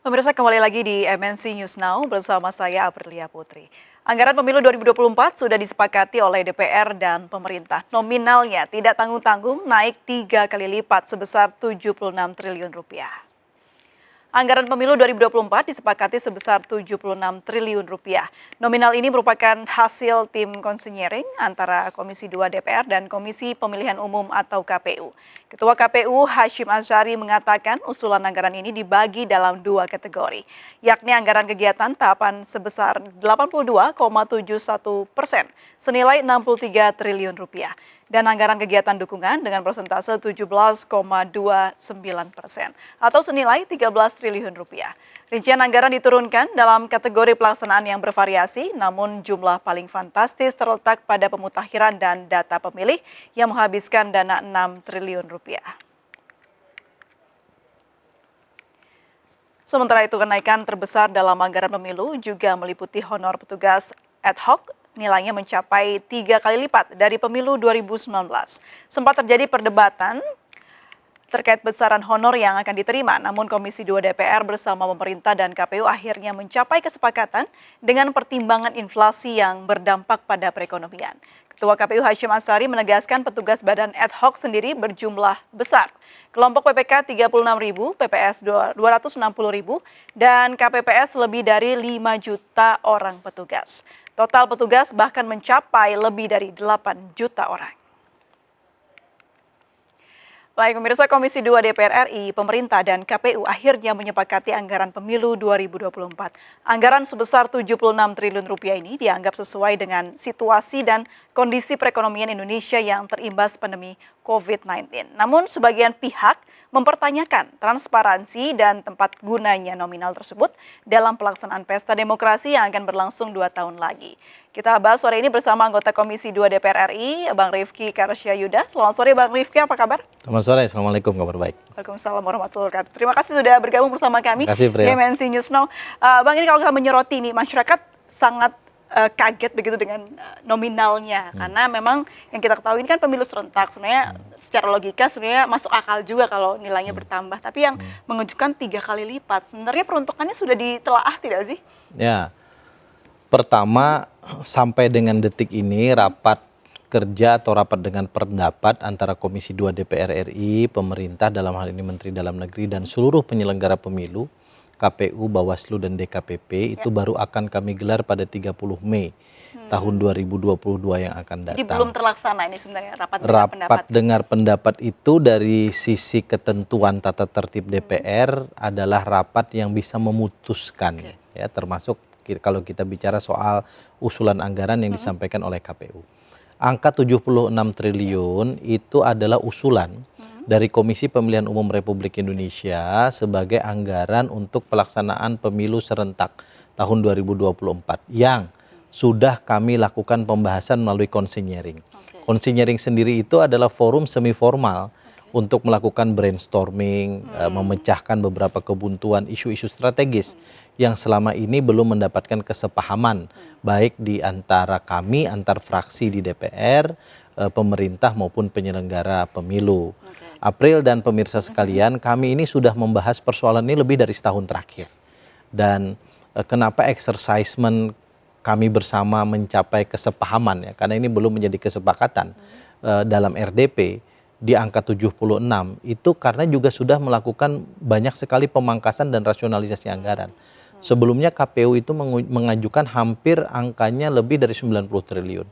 Pemirsa kembali lagi di MNC News Now bersama saya Aprilia Putri. Anggaran pemilu 2024 sudah disepakati oleh DPR dan pemerintah. Nominalnya tidak tanggung-tanggung naik 3 kali lipat sebesar 76 triliun rupiah. Anggaran pemilu 2024 disepakati sebesar 76 triliun rupiah. Nominal ini merupakan hasil tim konsinyering antara Komisi 2 DPR dan Komisi Pemilihan Umum atau KPU. Ketua KPU Hashim Asyari mengatakan usulan anggaran ini dibagi dalam 2 kategori, yakni anggaran kegiatan tahapan sebesar 82,71% senilai 63 triliun rupiah dan anggaran kegiatan dukungan dengan persentase 17,29% atau senilai 13 triliun rupiah. Rincian anggaran diturunkan dalam kategori pelaksanaan yang bervariasi, namun jumlah paling fantastis terletak pada pemutakhiran dan data pemilih yang menghabiskan dana 6 triliun rupiah. Sementara itu, kenaikan terbesar dalam anggaran pemilu juga meliputi honor petugas ad hoc, nilainya mencapai 3 kali lipat dari pemilu 2019. Sempat terjadi perdebatan terkait besaran honor yang akan diterima, namun Komisi 2 DPR bersama pemerintah dan KPU akhirnya mencapai kesepakatan dengan pertimbangan inflasi yang berdampak pada perekonomian. Ketua KPU Hashim Asyari menegaskan petugas badan ad hoc sendiri berjumlah besar. Kelompok PPK 36.000, PPS 260.000, dan KPPS lebih dari 5 juta orang petugas. Total petugas bahkan mencapai lebih dari 8 juta orang. Baik, pemirsa, Komisi 2 DPR RI, pemerintah dan KPU akhirnya menyepakati anggaran pemilu 2024. Anggaran sebesar 76 triliun rupiah ini dianggap sesuai dengan situasi dan kondisi perekonomian Indonesia yang terimbas pandemi COVID-19. Namun sebagian pihak mempertanyakan transparansi dan tempat gunanya nominal tersebut dalam pelaksanaan pesta demokrasi yang akan berlangsung 2 tahun lagi. Kita bahas sore ini bersama anggota Komisi 2 DPR RI, Bang Rifki Karsyayuda. Selamat sore Bang Rifki, apa kabar? Selamat sore, Assalamualaikum, kabar baik. Waalaikumsalam warahmatullahi wabarakatuh. Terima kasih sudah bergabung bersama kami di MNC News Now. Bang, ini kalau kita menyoroti nih, masyarakat sangat kaget begitu dengan nominalnya, karena memang yang kita ketahui ini kan pemilu serentak, sebenarnya secara logika sebenarnya masuk akal juga kalau nilainya bertambah, tapi yang mengejutkan 3 kali lipat. Sebenarnya peruntukannya sudah ditelaah tidak sih? Ya, pertama sampai dengan detik ini rapat kerja atau rapat dengan pendapat antara Komisi 2 DPR RI, pemerintah dalam hal ini Menteri Dalam Negeri dan seluruh penyelenggara pemilu, KPU, Bawaslu, dan DKPP itu baru akan kami gelar pada 30 Mei tahun 2022 yang akan datang. Jadi belum terlaksana ini sebenarnya rapat dengar pendapat itu dari sisi ketentuan tata tertib DPR adalah rapat yang bisa memutuskan, ya, termasuk kalau kita bicara soal usulan anggaran yang disampaikan oleh KPU. Angka 76 triliun itu adalah usulan dari Komisi Pemilihan Umum Republik Indonesia sebagai anggaran untuk pelaksanaan pemilu serentak tahun 2024 yang sudah kami lakukan pembahasan melalui konsinyering. Konsinyering sendiri itu adalah forum semi formal untuk melakukan brainstorming, memecahkan beberapa kebuntuan isu-isu strategis yang selama ini belum mendapatkan kesepahaman baik di antara kami, antar fraksi di DPR, pemerintah maupun penyelenggara pemilu. April dan pemirsa sekalian, kami ini sudah membahas persoalan ini lebih dari setahun terakhir. Dan kenapa exercisement kami bersama mencapai kesepahaman, ya, karena ini belum menjadi kesepakatan dalam RDP di angka 76 itu karena juga sudah melakukan banyak sekali pemangkasan dan rasionalisasi anggaran. Sebelumnya KPU itu mengajukan hampir angkanya lebih dari 90 triliun.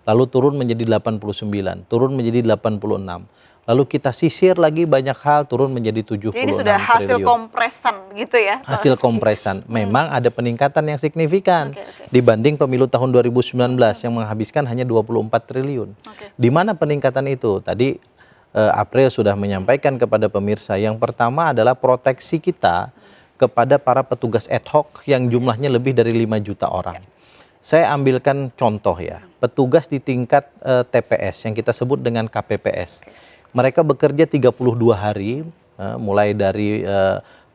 Lalu turun menjadi 89, turun menjadi 86. Lalu kita sisir lagi banyak hal, turun menjadi 76 triliun. Jadi ini sudah hasil kompresan gitu ya? Hasil kompresan. Memang ada peningkatan yang signifikan dibanding pemilu tahun 2019 yang menghabiskan hanya 24 triliun. Di mana peningkatan itu? Tadi April sudah menyampaikan kepada pemirsa, yang pertama adalah proteksi kita kepada para petugas ad hoc yang jumlahnya lebih dari 5 juta orang. Saya ambilkan contoh ya, petugas di tingkat TPS yang kita sebut dengan KPPS. Mereka bekerja 32 hari, mulai dari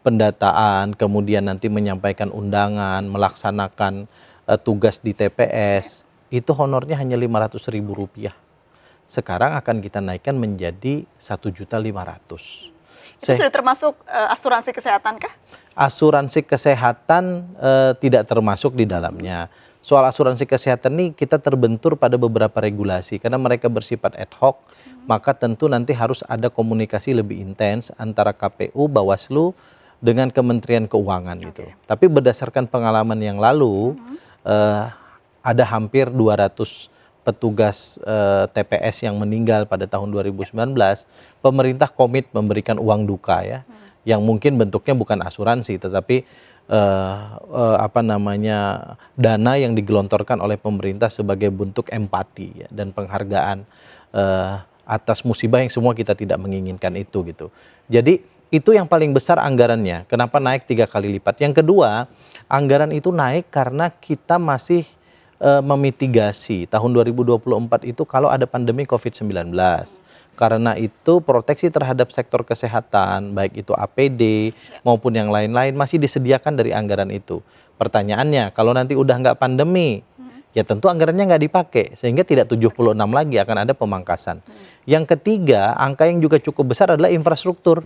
pendataan, kemudian nanti menyampaikan undangan, melaksanakan tugas di TPS, itu honornya hanya Rp500.000. Sekarang akan kita naikkan menjadi Rp1.500.000. Itu sudah termasuk asuransi kesehatan kah? Asuransi kesehatan tidak termasuk di dalamnya. Soal asuransi kesehatan ini kita terbentur pada beberapa regulasi karena mereka bersifat ad hoc, maka tentu nanti harus ada komunikasi lebih intens antara KPU, Bawaslu dengan Kementerian Keuangan gitu. Tapi berdasarkan pengalaman yang lalu ada hampir 200 petugas TPS yang meninggal pada tahun 2019, pemerintah komit memberikan uang duka ya, yang mungkin bentuknya bukan asuransi tetapi dana yang digelontorkan oleh pemerintah sebagai bentuk empati ya, dan penghargaan atas musibah yang semua kita tidak menginginkan itu gitu. Jadi itu yang paling besar anggarannya. Kenapa naik 3 kali lipat? Yang kedua, anggaran itu naik karena kita masih memitigasi tahun 2024 itu kalau ada pandemi COVID-19. Karena itu proteksi terhadap sektor kesehatan, baik itu APD maupun yang lain-lain masih disediakan dari anggaran itu. Pertanyaannya, kalau nanti udah nggak pandemi, ya tentu anggarannya nggak dipakai, sehingga tidak 76 lagi akan ada pemangkasan. Yang ketiga, angka yang juga cukup besar adalah infrastruktur.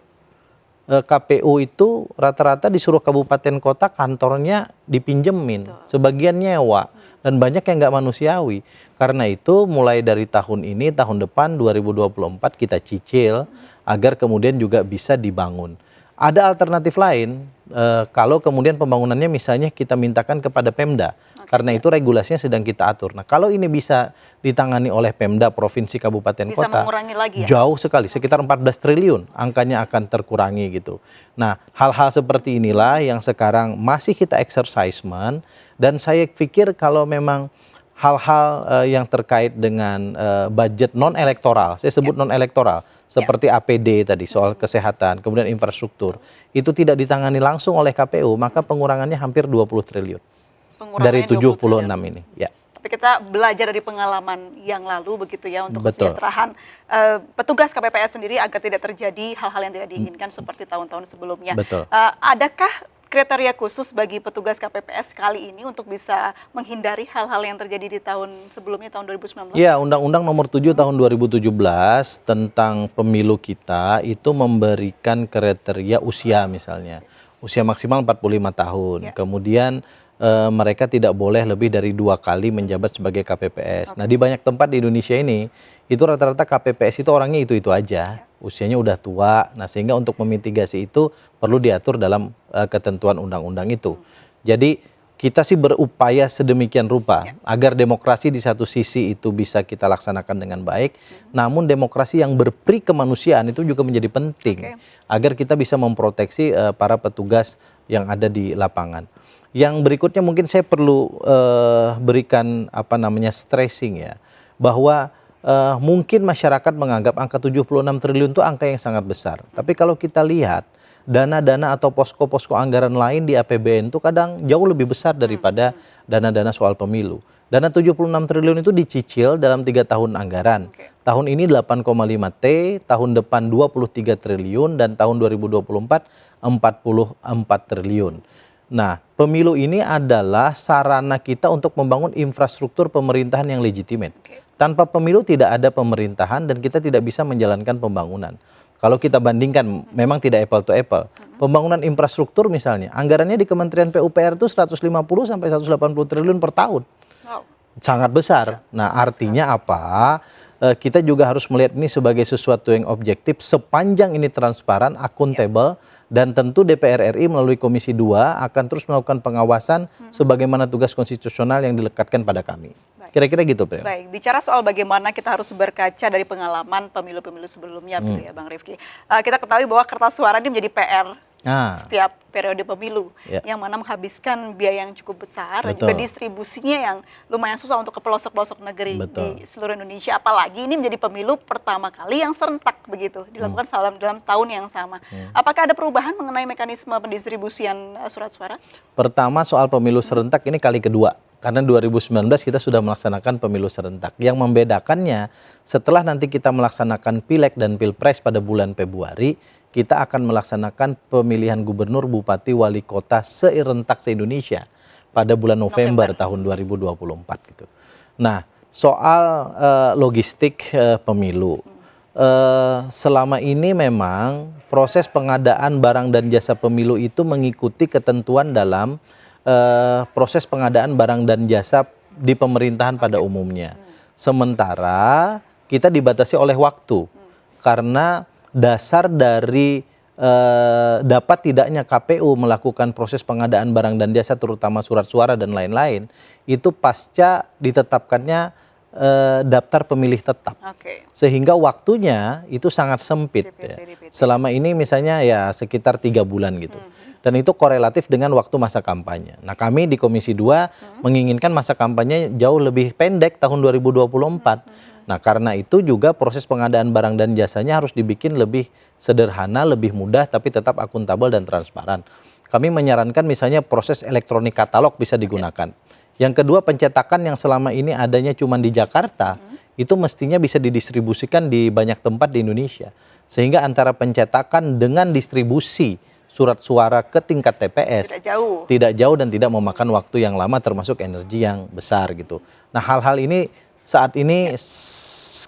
KPU itu rata-rata di seluruh kabupaten kota kantornya dipinjemin, sebagian nyewa, dan banyak yang nggak manusiawi. Karena itu mulai dari tahun ini, tahun depan 2024 kita cicil agar kemudian juga bisa dibangun. Ada alternatif lain, kalau kemudian pembangunannya misalnya kita mintakan kepada Pemda, karena itu regulasinya sedang kita atur. Nah kalau ini bisa ditangani oleh Pemda, Provinsi, Kabupaten, Bisa Kota, mengurangi lagi ya? jauh sekali, sekitar 14 triliun angkanya akan terkurangi gitu. Nah hal-hal seperti inilah yang sekarang masih kita exercisement, dan saya pikir kalau memang hal-hal yang terkait dengan budget non-elektoral, saya sebut non-elektoral, seperti APD tadi, soal kesehatan, kemudian infrastruktur, itu tidak ditangani langsung oleh KPU, maka pengurangannya hampir 20 triliun dari 76 ini. Ya. Tapi kita belajar dari pengalaman yang lalu begitu ya untuk Betul. kesejahteraan petugas KPPS sendiri agar tidak terjadi hal-hal yang tidak diinginkan seperti tahun-tahun sebelumnya. Betul. Adakah kriteria khusus bagi petugas KPPS kali ini untuk bisa menghindari hal-hal yang terjadi di tahun sebelumnya, tahun 2019? Ya, Undang-Undang Nomor 7 Tahun 2017 tentang pemilu kita itu memberikan kriteria usia misalnya. Usia maksimal 45 tahun. Kemudian mereka tidak boleh lebih dari 2 kali menjabat sebagai KPPS. Nah di banyak tempat di Indonesia ini, itu rata-rata KPPS itu orangnya itu-itu aja. Usianya udah tua, nah sehingga untuk memitigasi itu perlu diatur dalam ketentuan undang-undang itu. Jadi kita sih berupaya sedemikian rupa agar demokrasi di satu sisi itu bisa kita laksanakan dengan baik, namun demokrasi yang berperi kemanusiaan itu juga menjadi penting agar kita bisa memproteksi para petugas yang ada di lapangan. Yang berikutnya mungkin saya perlu berikan stressing ya, bahwa mungkin masyarakat menganggap angka 76 triliun itu angka yang sangat besar. Tapi kalau kita lihat dana-dana atau posko-posko anggaran lain di APBN itu kadang jauh lebih besar daripada dana-dana soal pemilu. Dana 76 triliun itu dicicil dalam 3 tahun anggaran. Tahun ini 8,5 T, tahun depan 23 triliun, dan tahun 2024 44 triliun. Nah, pemilu ini adalah sarana kita untuk membangun infrastruktur pemerintahan yang legitimate. Tanpa pemilu tidak ada pemerintahan dan kita tidak bisa menjalankan pembangunan. Kalau kita bandingkan, memang tidak apple to apple. Pembangunan infrastruktur misalnya, anggarannya di Kementerian PUPR itu 150 sampai 180 triliun per tahun. Sangat besar. Nah, artinya apa? Kita juga harus melihat ini sebagai sesuatu yang objektif sepanjang ini transparan, akuntabel, dan tentu DPR RI melalui Komisi 2 akan terus melakukan pengawasan sebagaimana tugas konstitusional yang dilekatkan pada kami. Kira-kira gitu, Pak. Baik, bicara soal bagaimana kita harus berkaca dari pengalaman pemilu-pemilu sebelumnya, gitu ya, Bang Rifki. Kita ketahui bahwa kertas suara ini menjadi PR setiap periode pemilu, yang mana menghabiskan biaya yang cukup besar dan juga distribusinya yang lumayan susah untuk ke pelosok-pelosok negeri di seluruh Indonesia. Apalagi ini menjadi pemilu pertama kali yang serentak begitu, dilakukan dalam tahun yang sama. Apakah ada perubahan mengenai mekanisme pendistribusian surat suara? Pertama, soal pemilu serentak ini kali kedua. Karena 2019 kita sudah melaksanakan pemilu serentak. Yang membedakannya, setelah nanti kita melaksanakan Pileg dan Pilpres pada bulan Februari, kita akan melaksanakan pemilihan gubernur, bupati, wali kota serentak se-Indonesia pada bulan November tahun 2024 gitu. Nah, soal logistik pemilu. Selama ini memang proses pengadaan barang dan jasa pemilu itu mengikuti ketentuan dalam proses pengadaan barang dan jasa di pemerintahan pada umumnya. Sementara kita dibatasi oleh waktu karena dasar dari dapat tidaknya KPU melakukan proses pengadaan barang dan jasa terutama surat suara dan lain-lain itu pasca ditetapkannya daftar pemilih tetap. Sehingga waktunya itu sangat sempit ya. Selama ini misalnya ya sekitar 3 bulan gitu. Dan itu korelatif dengan waktu masa kampanye. Nah, kami di Komisi 2 menginginkan masa kampanye jauh lebih pendek tahun 2024. Nah, karena itu juga proses pengadaan barang dan jasanya harus dibikin lebih sederhana, lebih mudah, tapi tetap akuntabel dan transparan. Kami menyarankan misalnya proses elektronik katalog bisa digunakan. Yang kedua, pencetakan yang selama ini adanya cuma di Jakarta, itu mestinya bisa didistribusikan di banyak tempat di Indonesia. Sehingga antara pencetakan dengan distribusi surat suara ke tingkat TPS tidak jauh dan tidak memakan waktu yang lama termasuk energi yang besar gitu. Nah, hal-hal ini saat ini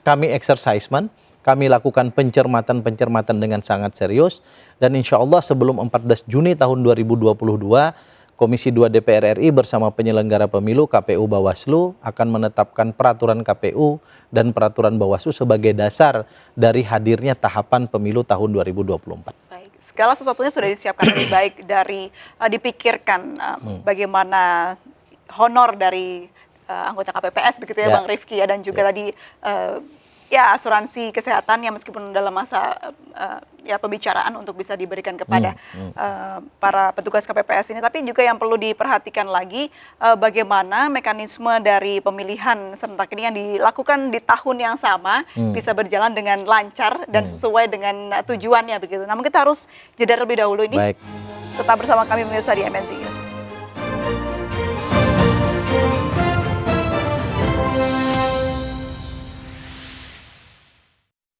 kami exercisement, kami lakukan pencermatan dengan sangat serius dan insya Allah sebelum 14 Juni tahun 2022 Komisi 2 DPR RI bersama penyelenggara pemilu KPU Bawaslu akan menetapkan peraturan KPU dan peraturan Bawaslu sebagai dasar dari hadirnya tahapan pemilu tahun 2024. Baik, segala sesuatunya sudah disiapkan lebih baik dari dipikirkan bagaimana honor dari anggota KPPS begitu ya, Bang Rifki ya, dan juga tadi ya asuransi kesehatan yang meskipun dalam masa ya pembicaraan untuk bisa diberikan kepada para petugas KPPS ini, tapi juga yang perlu diperhatikan lagi bagaimana mekanisme dari pemilihan serentak ini yang dilakukan di tahun yang sama bisa berjalan dengan lancar dan sesuai dengan tujuannya begitu. Namun kita harus jeda terlebih dahulu ini. Baik. Tetap bersama kami pemirsa di MNC News.